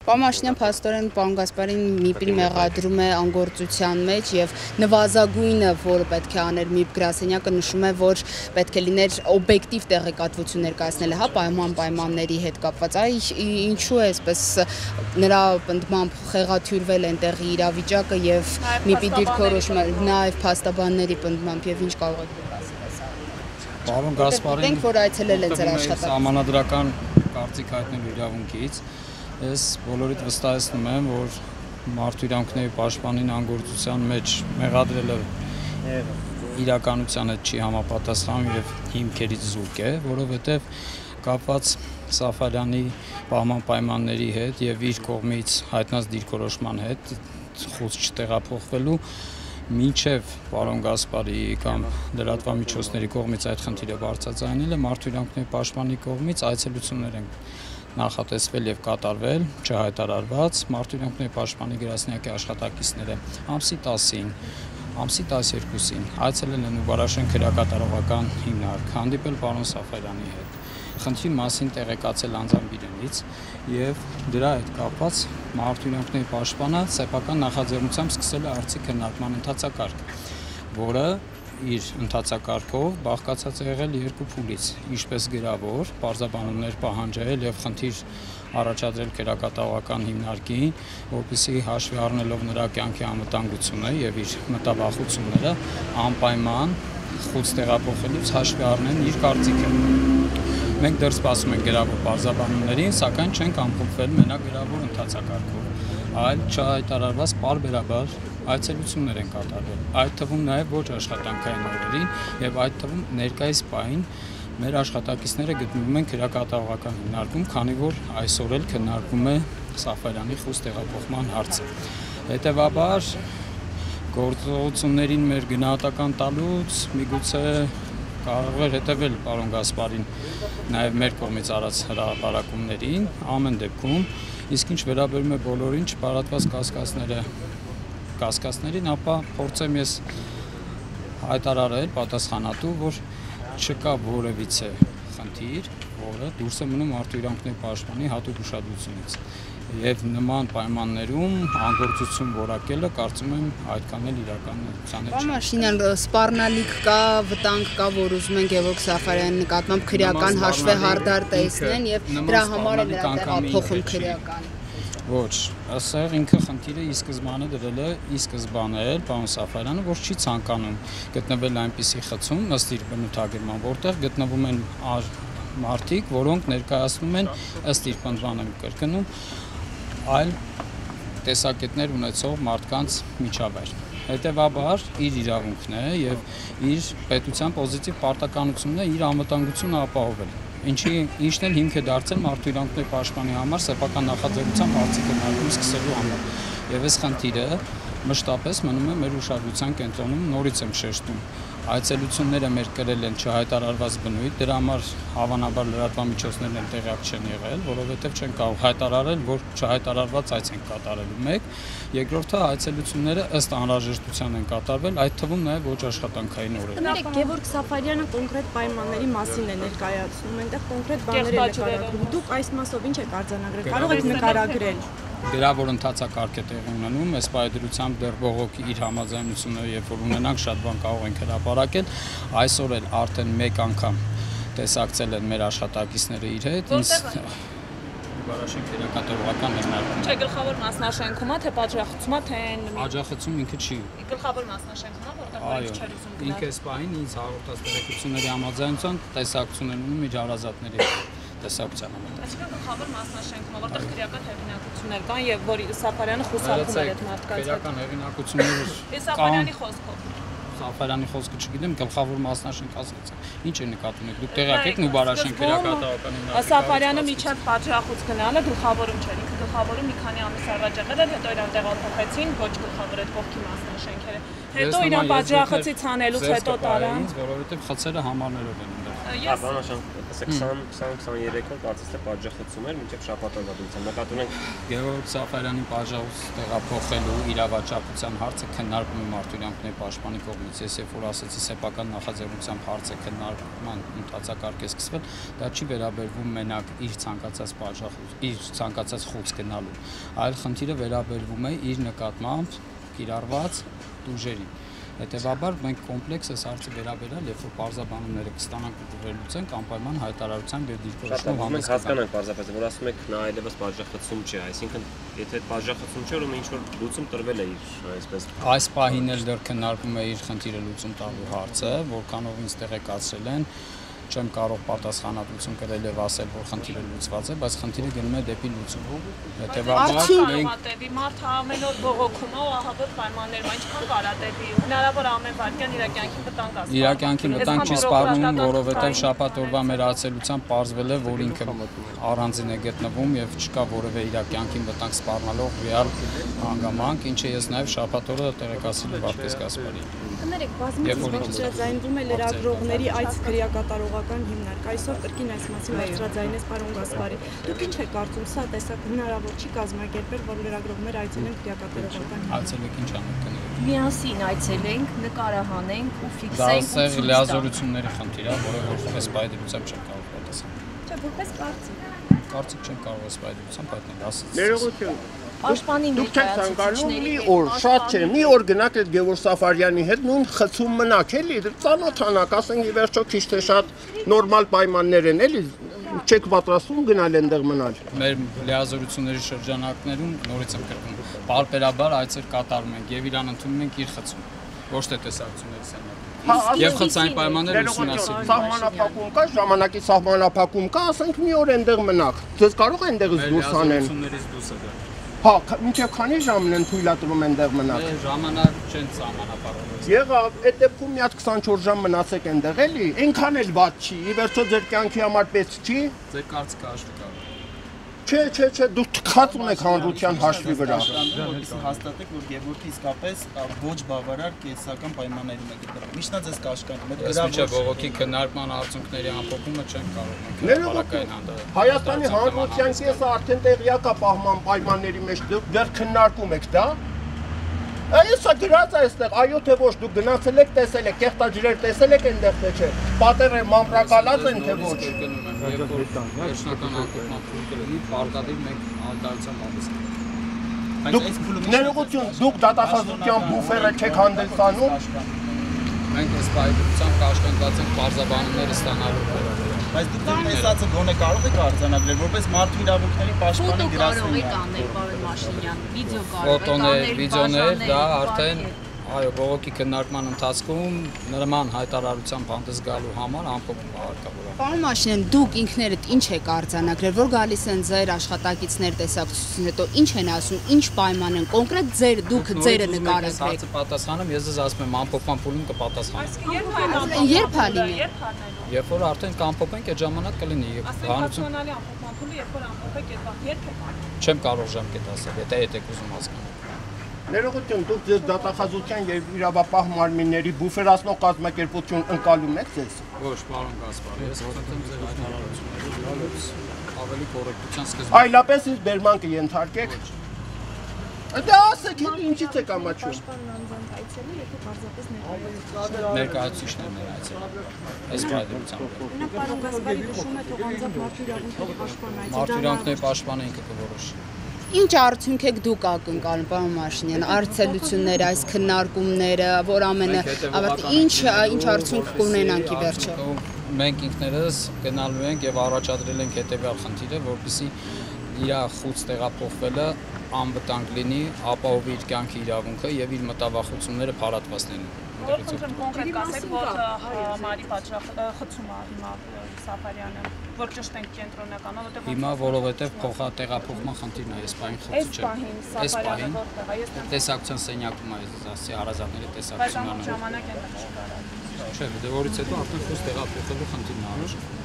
Պամաշնյան փաստորեն պարոն Գասպարին ՄԻՊ-ին մեղադրում է անգործության մեջ եւ նվազագույնը, որը պետք է աներ ՄԻՊ գրասենյակը նշում է, որ պետք է լիներ օբյեկտիվ տեղեկատվություն ներկայացնելը, հա, պայմանների հետ կապված։ Ինչու է այսպես նրա ընդմամբ խեղաթյուրվել այնտեղի իրավիճակը եւ ՄԻՊ-ի դիրքորոշումը, նաեւ փաստաբանների ընդմամբ եւ ինչ կարող եք ասել։ Պարոն Գասպարին, դենք որ այցելել են ձեր աշխատանքը։ Սահմանադրական կարծիք հայտնելու իրավունքից ես բոլորիդ վստահեցնում եմ, որ մարդու իրավունքների պաշտպանին անգործության մեջ մեղադրելը իրականության հետ չի համապատասխանում եւ հիմքերից զուրկ է, որովհետեւ կապված Սաֆարյանի պահման պայմանների հետ եւ իր կողմից հայտնած դիրքորոշման հետ խոց չտեղափոխվելու մինչև պարոն Գասպարի կամ լրատվամիջոցների կողմից այդ խնդիրը բարձրացնելը մարդու իրավունքների պաշտպանի կողմից այցելություններ են նախատեսվել եւ կատարվել, չհայտարարված մարդու իրավունքների պաշտպանի գրասենյակի աշխատակիցները ամսի 10-ին, ամսի 12-ին այցելել են Ուբարաշեն քրեակատարողական հիմնարկ, հանդիպել պարոն Սաֆարյանի հետ, խնդրի մասին տեղեկացել անձամբ իրենից եւ դրա հետ կապված մարդու իրավունքների պաշտպանը սեփական նախաձեռնությամբ սկսել է արդի քննարկման ընթացակարգ, որը իր ընթացակարգով բաղկացած է եղել երկու փուլից, ինչպես գրավոր, պարզաբանումներ պահանջել եւ խնդիր առաջադրել քրեակատարողական հիմնարկին, որպեսզի հաշվի առնելով նրա կյանքի անվտանգությունը եւ իր մտավախությունները անպայման խոց տեղափոխելուց հաշվի առնեն իր կարծիքը։ Մենք դեռ սպասում ենք գրավոր պարզաբանումներին, սակայն չենք ամփոփվել մենակ գրավոր ընթացակարգով, այլ չհայտարարված պարբերաբար այցելություններ են կատարվել, այդ թվում նաև ոչ աշխատանքային օրերին եւ այդ թվում ներկայիս պահին մեր աշխատակիցները գտնվում են քրեակատարողական հիմնարկում, քանի որ այսօր էլ քննարկվում է Սաֆարյանի խոց տեղափոխման հարցը։ Հետևաբար գործողություններին մեր գնահատական տալուց միգուցե կարող էր հետևել պարոն Գասպարին նաև մեր կողմից արած հրապարակումներին, ամեն դեպքում, իսկ ինչ վերաբերում է բոլորին չպարատված կասկածներին, ապա փորձեմ ես հայտարարել պատասխանատու, որ չկա որևիցե խնդիր, որը դուրս է մնում մարդու իրավունքների պաշտպանի հատուկ ուշադրությունից։ Եվ նման պայմաններում անգործություն որակելը կարծում եմ այդքան էլ իրականության չէ։ Պամաշնյան սպառնալիք կա, վտանգ կա, որ ուզում են Գևորգ Սաֆարյանի նկատմամբ քրեական հաշվեհարդար տեսնեն եւ դրա համար է նրա տեղափոխում քրեական։ Ոչ, ասեղ ինքը խնդիրը ի սկզբանե դրել է, ի սկզբանե էլ պարոն Սաֆարյանը, որ չի ցանկանում գտնվել այնպիսի խցում ըստ իր բնութագրման, որտեղ գտնվում են մարդիկ, որոնք ներկայացնում են ըստ իր պնդմանը կրկնում այլ տեսակետներ ունեցող մարդկանց միջավայր։ Հետևաբար իր իրավունքն է եւ իր պետության պոզիտիվ պարտականությունն է իր անվտանգությունը ապահովել։ Ինչն էլ հիմք է դարձել մարդու իրավունքների պաշտպանի համար սեփական նախաձեռնությամբ հարցի քննարկում սկսելու համար։ Եվ այս խնդիրը մշտապես մնում է մեր ուշադրության կենտրոնում, նորից եմ շեշտում։ Այցելությունները մեր կրել են չհայտարարված բնույթ, դրա համար հավանաբար լրատվամիջոցներն էլ տեղյակ չեն եղել, որովհետև չեն կարող հայտարարել, որ չհայտարարված այց են կատարելու մեկ, երկրորդը այցելությունները ըստ անհրաժեշտության են կատարվել, այդ թվում նաև ոչ աշխատանքային օրեր։ Գևորգ Սաֆարյանը կոնկրետ պայմանների մասին է ներկայացնում, այնտեղ կոնկրետ բաներ է նկարագրում։ Դուք այս մասով ինչ եք արձանագրել, կարող եք նկարագրել։ Գրավոր ընթացակարգ է տեղի ունենում, այս պայմաններությամբ դեռ բողոքի իր համաձայնությունը երբ որ ունենանք շատ բան կարող ենք հրապարակել, այսօր էլ արդեն մեկ անգամ տեսակցել են մեր աշխատակիցները իր հետ, Ուբարաշեն քրեակատարողական հիմնարկում։ Չէ, գլխավոր մասնաշենքում է, թե պատժախցումա, թե աջախցում ինքը չի։ Գլխավոր մասնաշենքում է, որտեղ չէր ուզում գնալ։ Ինքը այս պահին ինձ հաղորդած տեղեկությունների համաձայնությամբ տեսակցություն են ունում իր հարազատների տեսակցության համաձայն։ Այսինքն գլխավոր մասնաշենքում, որտեղ քրեական հեղինակություններ կան եւ որ Սաֆարյանը խուսափում էր այդ մարդկանց։ Քրեական հեղինակությունները Սաֆարյանի խոսքով։ Սաֆարյանի խոսքը չգիտեմ, գլխավոր մասնաշենք ասացա։ Ինչ է նկատում եք։ Դուք տեղյակ եք Ուբարաշեն քրեակատարողական հիմնարկում։ Սաֆարյանը միջև պատժախոց գնալը գլխավորում չէր, ինքը գլխավորում մի քանի ամիս առաջ եղել էր, հետո իրան տեղափոխեցին, ոչ գլխավոր այդ կողքի մասնաշենքերը։ Հետո իրան պատժախոցից հանելուց հետո տարան, որովհետև խցերը համարներով են ընդդեմ։ Բանաշան 20-23 օր կարծես թե պատժախցում էր մինչև շաբաթ օրվա դուրսը։ Նկատում ենք Գևորգ Սաֆարյանի պատժախոց տեղափոխելու իրավաճառության հարցը քննարկվում է Մարտիրոսյանի պաշտպանի կողմից։ Ես երբ որ ասացի սեփական նախաձեռնությամբ հարցը քննարկման ընթացակարգ է սկսվել, դա չի վերաբերվում մենակ իր ցանկացած պատժախոց, իր ցանկացած խոց գնալու, այլ խնդիրը վերաբերվում է իր նկատմամբ կիրառված ուժերին։ Հետևաբար մենք կոմպլեքս այս հարցը վերաբերել, երբ որ պարզաբանումները կստանանք ու կվերլուծենք, անպայման հայտարարությամբ եւ դիրքորոշումով մենք հասկանանք պարզապես, որ ասում եք նա այլևս պատժախցում չի, այսինքն եթե պատժախցում չէ, ուրեմն ինչ որ լուծում տրվել է իր, այսպես։ Այս պահին էլ դեռ քննարկվում է իր խնդիրը լուծում տալու հարցը, որքանով ինձ տեղեկացրել են, չեմ կարող պատասխանատվություն կրել եւ ասել, որ խնդիրը լուծված է, բայց խնդիրը գնում է դեպի լուծում։ Հետևաբար մենք մարդը ամեն օր բողոքում է ու ահավոր պայմաններում, ինչքան կարա դեպի հնարավոր ամեն վարքյան իր կյանքի վտանգ ասում։ Իր կյանքի վտանգ չի սպառնում, որովհետեւ շաբաթ օրվա մեր այցելությամբ պարզվել է, որ ինքը առանձին է գտնվում եւ չկա որևէ իր կյանքին վտանգ սպառնալով ռեալ հանգամանք, ինչը ես նաեւ շաբաթ օրը տեղեկացրել եմ Վարդգես Գասպարին։ Կներեք, բազմիցս բարձրաձայնվում է լրագրողների այս քրեակատարողական հիմնարկ։ Այսօր կրկին այս մասին բարձրաձայնեց պարոն Գասպարի։ Դուք ինչ եք կարծում, սա տեսակ հնարավոր չի կազմակերպել, որ լրագրողները այցելեն քրեակատարողական հիմնարկ։ Այցելեք ինչ անենք կներեք։ Միասին այցելենք, նկարահանենք ու Դա ֆիքսենք։ սեղ լիազորությունների խնդիր է, որը որպես բայդրությամբ չեմ կարող պատասխանել։ Չէ, որպես կարծիք։ Կարծիք չեմ կարող այս բայդրությամբ հայտնել, ասած։ Ներողություն։ Պաշտպանի Դուք չեք ցանկանում մի օր, շատ չէ, մի օր գնաք այդ Գևորգ Սաֆարյանի հետ նույն խցում մնաք, էլի, ծանոթանաք, ասենք ի վերջո քիչ թե շատ նորմալ պայմաններ են, էլի, չեք պատրաստվում գնալ այնտեղ մնալ։ Մեր լիազորությունների շրջանակներում նորից եմ կրկնում, պարբերաբար այցեր կատարում ենք եւ իրան ընդունում ենք իր խցում, ոչ թե տեսակցությունների սենյակում։ Եվ խցային պայմանները ուսումնասիրում։ Սահմանափակում կա, ժամանակի սահմանափակում կա, ասենք մի օր այնտեղ մնաք։ Ձեզ կարող է այնտեղից դուրս անեն։ Լիազորություններից դուրս է դա։ Հա, մինչև քանի ժամն են թույլատրում այնտեղ մնաք։ Ժամանակ չեն սահմանափակում։ Եղավ, այդ դեպքում մի հատ 24 ժամ մնացեք այնտեղ, էլի, այնքան էլ վատ չի, ի վերջո ձեր կյանքի համար պետք չի։ Ձեր կարծիքը հաշվի կա։ Չէ, դուք թքած ունեք հանրության հաշվի վրա։ Որպեսզի հաստատեք, որ Գևորգը իսկապես ոչ բավարար կենսական պայմաններում է գտնվում։ Միշտ նա ձեզ կաշկանդում է։ Ըստ միջև բողոքի քննարկման արդյունքների ամփոփումը չեն կարող մենք Ներողություն, Հայաստանի հանրության կեսը արդեն տեղյակ է պահման պայմանների մեջ, դեռ քննարկում եք դա։ Այսա գրած է այստեղ, այո թե ոչ, դուք գնացել եք, տեսել եք, կեղտաջրեր տեսել եք այնտեղ թե չէ։ Պատերը մամրակալած են թե ոչ։ Երբ որ վերջնական անկողման փուլ կլինի, պարտադիր մենք անդրադարձան ապստանում։ Ներողություն, դուք դատախազության բուֆերը չեք հանդիսանում։ Մենք այս բայդրությամբ կաշկանդված ենք պարզաբանումները ստանալու։ Բայց դուք ձեր տեսածը գոնե կարող եք արձանագրել, որպես մարդու իրավունքների պաշտպանի կարող եք գրասենյակ։ անել, պարոն Մաշինյան, վիդեո կարող եք Ֆոտոներ, անել, վիդեոներ, դա արդեն այո, բողոքի քննարկման ընթացքում նման հայտարարությամբ հանդես գալու համար ամփոփում հարկավոր է։ Պարոն Մաշինյան, դուք ինքներդ ինչ եք արձանագրել, որ գալիս են ձեր աշխատակիցներ տեսակցությունից հետո ինչ են ասում, ինչ պայման են, կոնկրետ ձեր դուք ձերը նկարագրեք։ Հարցը պատասխանում, ես ձեզ ասում եմ ամփոփման փուլում կպատասխանեմ։ Երբ է լինի։ Երբ որ արդեն կամփոփենք, այդ ժամանակ կլինի։ Հանրությունալի ամփոփման փուլը երբ որ ամփոփեք, երբ եք անում։ Չեմ կարող ժամկետ ասել, եթե եք ուզում հասկանալ։ Ներողություն, դուք ձեր դատախազության եւ իրավապահ մարմինների բուֆերացնող կազմակերպություն ընկալում եք ձեզ։ Ոչ, պարոն Գասպարի, ես խնդրում ձեր հայտարարությունները ավելի կոռեկտության սկզբում։ Այլապես ինձ բերման կենթարկեք։ Դա ասեք, ինչից եք ամաչում։ Պաշտպանն անձամբ այցելի, եթե պարզապես Ներկայացուցիչներն են այցելել։ Այս բայդրությամբ։ Նա պարոն Գասպարի հուշում է, թող անձամբ մարդու իրավունքների պաշտպան այցելի։ Մարդու իրավունքների պաշտպանը ինքը կորոշի։ Ինչ արդյունք եք դուք ակնկալում, պարոն Մաշինյան, այցելությունները, այս քննարկումները, որ ամենը ինչ արդյունք կունենանք ի վերջո։ Մենք ինքներս գնալու ենք եւ առաջադրել ենք հետեւյալ խնդիրը, որպեսզի իր խոց տեղափոխվելը անվտանգ լինի, ապահովի իր կյանքի իրավունքը եւ իր մտավախությունները փարատվացնեն։ Որ խնդրեմ կոնկրետ կասեք, որ համարի խցում է հիմա Սաֆարյանը, որ ճշտ ենք կենտրոնական, որովհետեւ հիմա որովհետեւ փոխատեղափոխման խնդիրն է, այս պահին խոցը չէ։ Այս պահին տեսակցության սենյակում է, ես ասացի, հարազատների տեսակցությունն է։ ժամանակ են չի կարող։ Չէ, դե որից հետո արդեն խոց տեղափոխելու խնդիրն է առաջ։